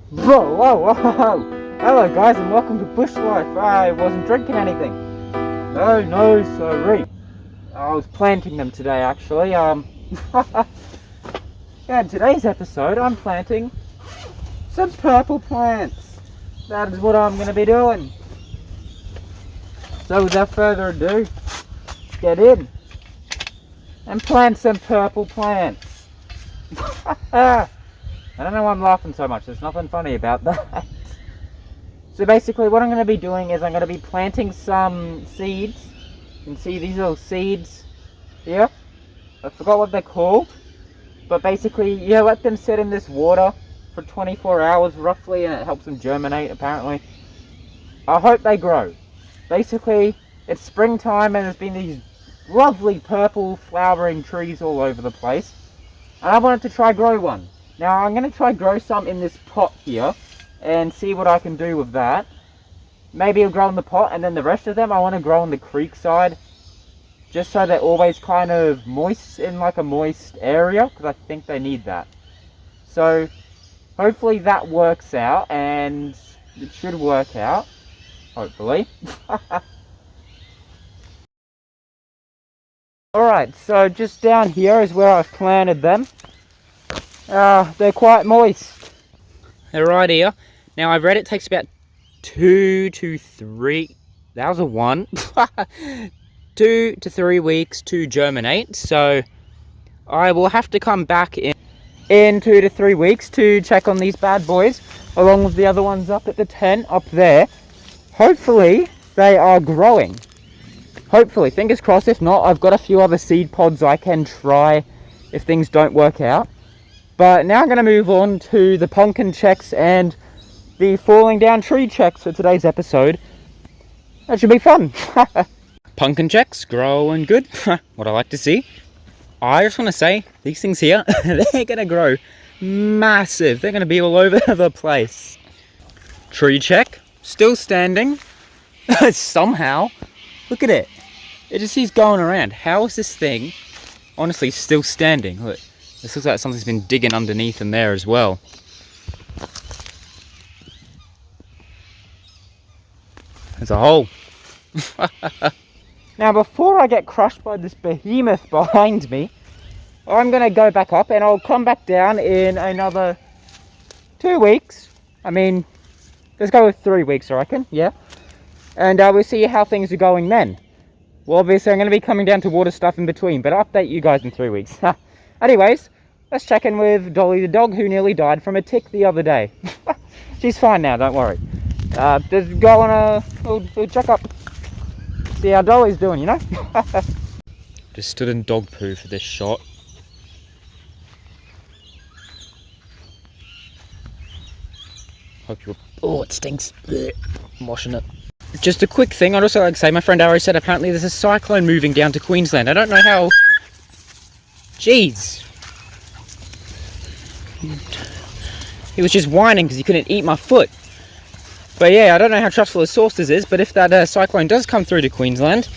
Whoa, whoa, whoa! Hello guys and welcome to Bush Life. I wasn't drinking anything. No, sorry. I was planting them today actually. Yeah, in today's episode I'm planting some purple plants. That is what I'm going to be doing. So without further ado, get in and plant some purple plants. I don't know why I'm laughing so much, there's nothing funny about that. So basically what I'm going to be doing is I'm going to be planting some seeds. You can see these little seeds here. I forgot what they're called. But basically, you let them sit in this water for 24 hours roughly and it helps them germinate apparently. I hope they grow. Basically, it's springtime and there's been these lovely purple flowering trees all over the place. And I wanted to try grow one. Now I'm going to try grow some in this pot here and see what I can do with that. Maybe it'll grow in the pot and then the rest of them I want to grow on the creek side. Just so they're always kind of moist in like a moist area because I think they need that. So hopefully that works out and it should work out. Hopefully. Alright, so just down here is where I've planted them. They're quite moist. They're right here. Now I've read it takes about 2 to 3... That was a 1. 2 to 3 weeks to germinate. So I will have to come back in 2 to 3 weeks to check on these bad boys. Along with the other ones up at the tent up there. Hopefully they are growing. Hopefully, fingers crossed. If not, I've got a few other seed pods I can try if things don't work out. But now I'm going to move on to the pumpkin checks and the falling down tree checks for today's episode. That should be fun. Pumpkin checks, growing good. What I like to see. I just want to say, these things here, they're going to grow massive. They're going to be all over the place. Tree check, still standing. Somehow. Look at it. It just keeps going around. How is this thing honestly still standing? Look, this looks like something's been digging underneath in there as well. There's a hole. Now before I get crushed by this behemoth behind me, I'm going to go back up and I'll come back down in another 2 weeks. I mean, let's go with 3 weeks I reckon, yeah. And we'll see how things are going then. Well, obviously I'm going to be coming down to water stuff in between, but I'll update you guys in 3 weeks. Anyways, let's check in with Dolly the dog who nearly died from a tick the other day. She's fine now, don't worry. Just go on a little check up. See how Dolly's doing, you know? Just stood in dog poo for this shot. Hope you're... Oh, it stinks. I'm washing it. Just a quick thing, I'd also like to say, my friend Ari said apparently there's a cyclone moving down to Queensland. I don't know how... Jeez. He was just whining because he couldn't eat my foot. But yeah, I don't know how trustful his source this is, but if that cyclone does come through to Queensland,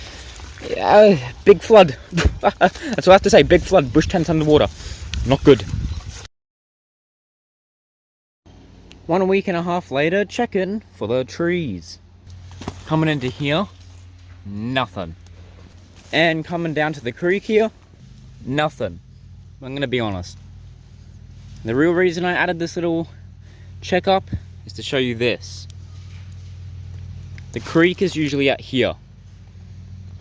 big flood. That's what I have to say, big flood, bush tents underwater. Not good. 1 week and a half later, check in for the trees. Coming into here, nothing. And coming down to the creek here, nothing. I'm going to be honest. The real reason I added this little checkup is to show you this. The creek is usually at here.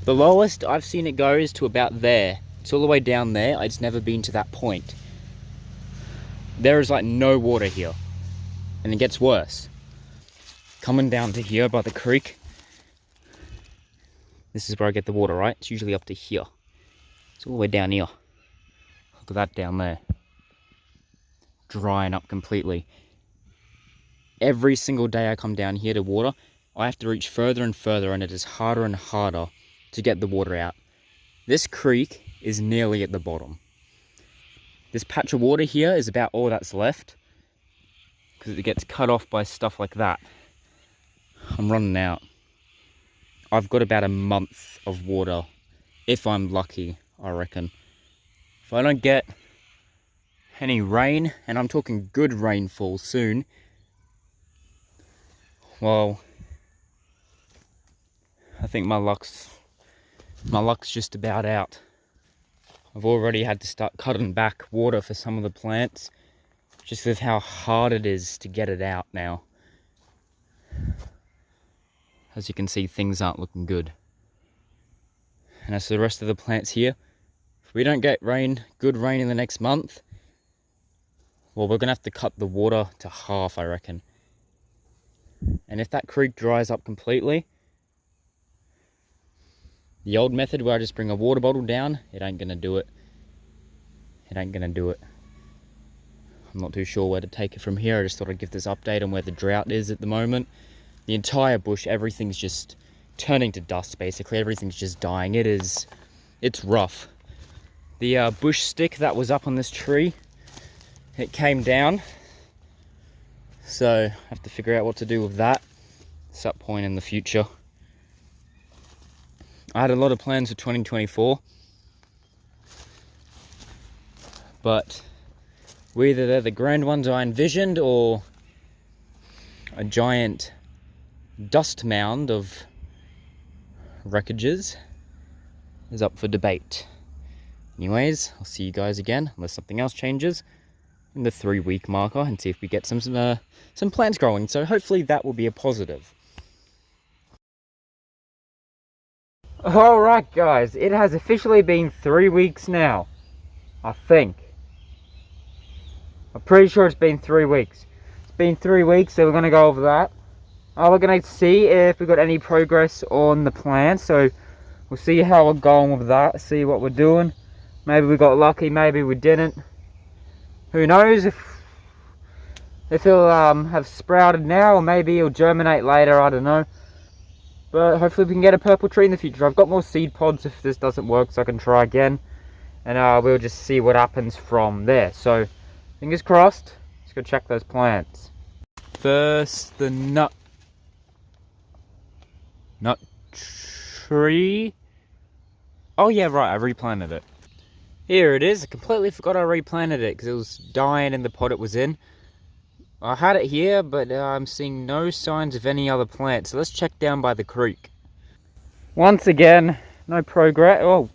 The lowest I've seen it go is to about there. It's all the way down there. It's never been to that point. There is like no water here. And it gets worse. Coming down to here by the creek. This is where I get the water, right? It's usually up to here. It's all the way down here. Look at that down there. Drying up completely. Every single day I come down here to water, I have to reach further and further and it is harder and harder to get the water out. This creek is nearly at the bottom. This patch of water here is about all that's left because it gets cut off by stuff like that. I'm running out. I've got about a month of water, if I'm lucky, I reckon. If I don't get any rain, and I'm talking good rainfall soon, well, I think my luck's just about out. I've already had to start cutting back water for some of the plants, just with how hard it is to get it out now. As you can see, things aren't looking good. And as for the rest of the plants here, if we don't get good rain in the next month, well, we're gonna have to cut the water to half, I reckon. And if that creek dries up completely, the old method where I just bring a water bottle down, it ain't gonna do it. It ain't gonna do it. I'm not too sure where to take it from here. I just thought I'd give this update on where the drought is at the moment. The entire bush, everything's just turning to dust, basically. Everything's just dying. It's rough. The bush stick that was up on this tree, it came down. So I have to figure out what to do with that at some point in the future. I had a lot of plans for 2024, but whether they're the grand ones I envisioned or a giant dust mound of wreckages is up for debate. Anyways, I'll see you guys again, unless something else changes, in the 3-week marker, and see if we get some plants growing. So hopefully that will be a positive. Alright guys, it has officially been 3 weeks now. I think. I'm pretty sure it's been 3 weeks. It's been 3 weeks, so we're going to go over that. We're going to see if we got any progress on the plants. So we'll see how we're going with that, see what we're doing. Maybe we got lucky, maybe we didn't. Who knows if it'll have sprouted now, or maybe it'll germinate later, I don't know. But hopefully we can get a purple tree in the future. I've got more seed pods if this doesn't work, so I can try again. And we'll just see what happens from there. So, fingers crossed. Let's go check those plants. First, the nut tree. Oh yeah, right, I replanted it. Here it is. I completely forgot I replanted it because it was dying in the pot it was in. I had it here, but I'm seeing no signs of any other plants. So let's check down by the creek. Once again, no progress. Oh,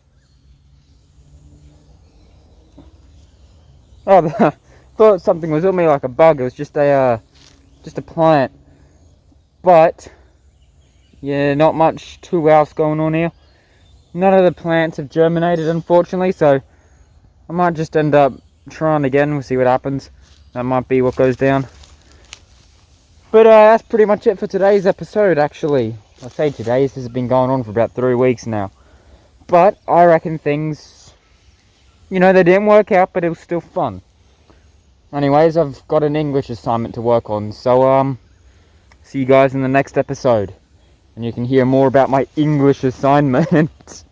I thought something was on me like a bug. It was just a plant. But yeah, not much too else going on here. None of the plants have germinated, unfortunately. So I might just end up trying again. We'll see what happens. That might be what goes down. But that's pretty much it for today's episode, actually. I say today's, this has been going on for about 3 weeks now. But I reckon things, they didn't work out, but it was still fun. Anyways, I've got an English assignment to work on. So, see you guys in the next episode. And you can hear more about my English assignment.